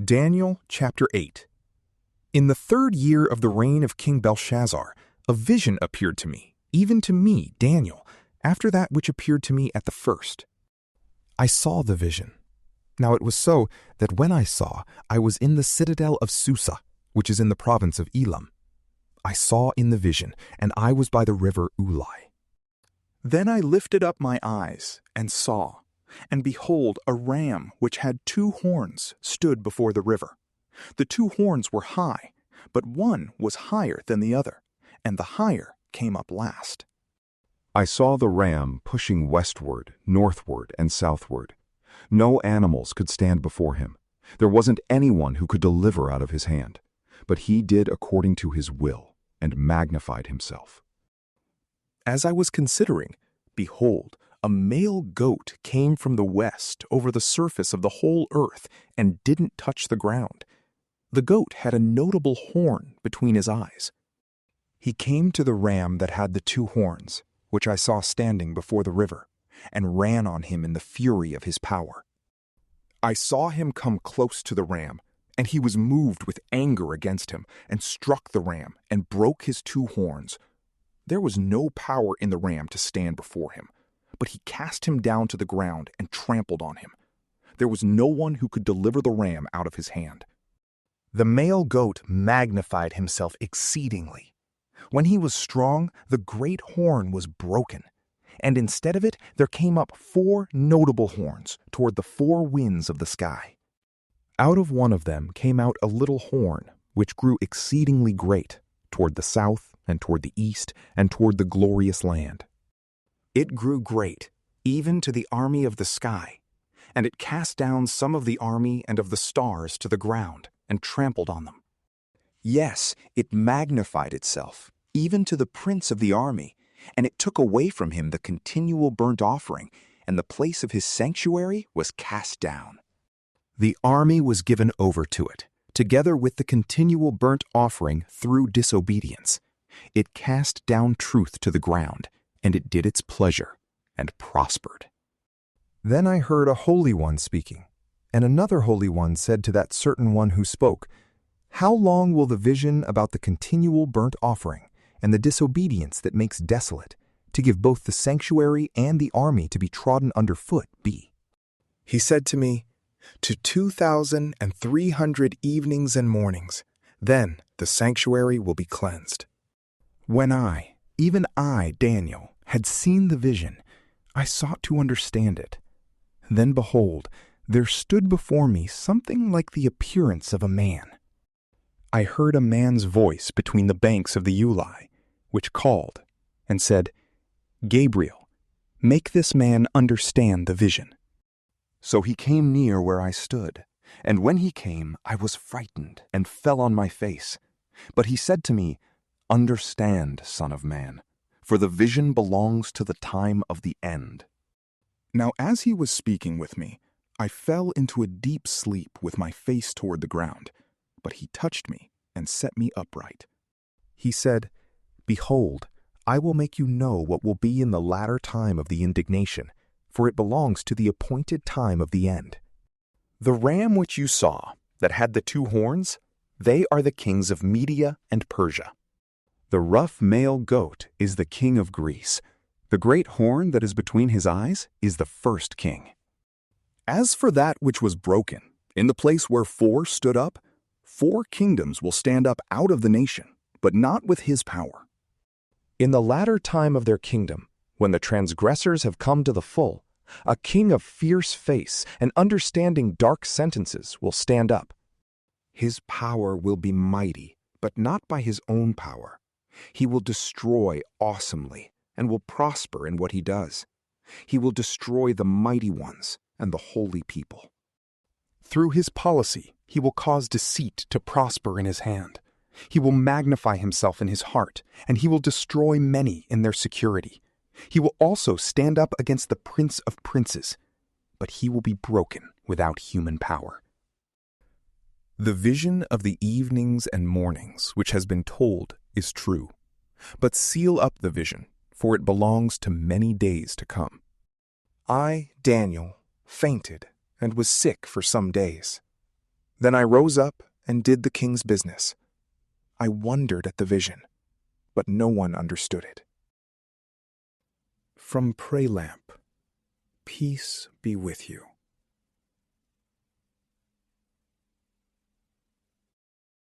Daniel chapter 8. In the 3rd year of the reign of King Belshazzar, a vision appeared to me, even to me, Daniel, after that which appeared to me at the first. I saw the vision. Now it was so that when I saw, I was in the citadel of Susa, which is in the province of Elam. I saw in the vision, and I was by the river Ulai. Then I lifted up my eyes and saw, and behold, a ram which had 2 horns stood before the river. The 2 horns were high, but one was higher than the other, and the higher came up last. I saw the ram pushing westward, northward, and southward. No animals could stand before him. There wasn't anyone who could deliver out of his hand. But he did according to his will, and magnified himself. As I was considering, behold, a male goat came from the west over the surface of the whole earth and didn't touch the ground. The goat had a notable horn between his eyes. He came to the ram that had the 2 horns, which I saw standing before the river, and ran on him in the fury of his power. I saw him come close to the ram, and he was moved with anger against him, and struck the ram, and broke his 2 horns. There was no power in the ram to stand before him, but he cast him down to the ground and trampled on him. There was no one who could deliver the ram out of his hand. The male goat magnified himself exceedingly. When he was strong, the great horn was broken, and instead of it there came up 4 notable horns toward the 4 winds of the sky. Out of one of them came out a little horn, which grew exceedingly great, toward the south, and toward the east, and toward the glorious land. It grew great, even to the army of the sky, and it cast down some of the army and of the stars to the ground, and trampled on them. Yes, it magnified itself, even to the prince of the army, and it took away from him the continual burnt offering, and the place of his sanctuary was cast down. The army was given over to it, together with the continual burnt offering through disobedience. It cast down truth to the ground, and it did its pleasure, and prospered. Then I heard a holy one speaking, and another holy one said to that certain one who spoke, "How long will the vision about the continual burnt offering, and the disobedience that makes desolate, to give both the sanctuary and the army to be trodden underfoot, be?" He said to me, "To 2,300 evenings and mornings, then the sanctuary will be cleansed." When I, even I, Daniel, had seen the vision, I sought to understand it. Then behold, there stood before me something like the appearance of a man. I heard a man's voice between the banks of the Ulai, which called and said, "Gabriel, make this man understand the vision." So he came near where I stood, and when he came, I was frightened and fell on my face. But he said to me, "Understand, Son of Man, for the vision belongs to the time of the end." Now as he was speaking with me, I fell into a deep sleep with my face toward the ground, but he touched me and set me upright. He said, "Behold, I will make you know what will be in the latter time of the indignation, for it belongs to the appointed time of the end. The ram which you saw, that had the 2 horns, they are the kings of Media and Persia. The rough male goat is the king of Greece. The great horn that is between his eyes is the first king. As for that which was broken, in the place where 4 stood up, 4 kingdoms will stand up out of the nation, but not with his power. In the latter time of their kingdom, when the transgressors have come to the full, a king of fierce face and understanding dark sentences will stand up. His power will be mighty, but not by his own power. He will destroy awesomely and will prosper in what he does. He will destroy the mighty ones and the holy people. Through his policy, he will cause deceit to prosper in his hand. He will magnify himself in his heart, and he will destroy many in their security. He will also stand up against the Prince of Princes, but he will be broken without human power. The vision of the evenings and mornings which has been told is true, but seal up the vision, for it belongs to many days to come. I, Daniel, fainted and was sick for some days. Then I rose up and did the king's business. I wondered at the vision, but no one understood it. From PrayLamp, peace be with you.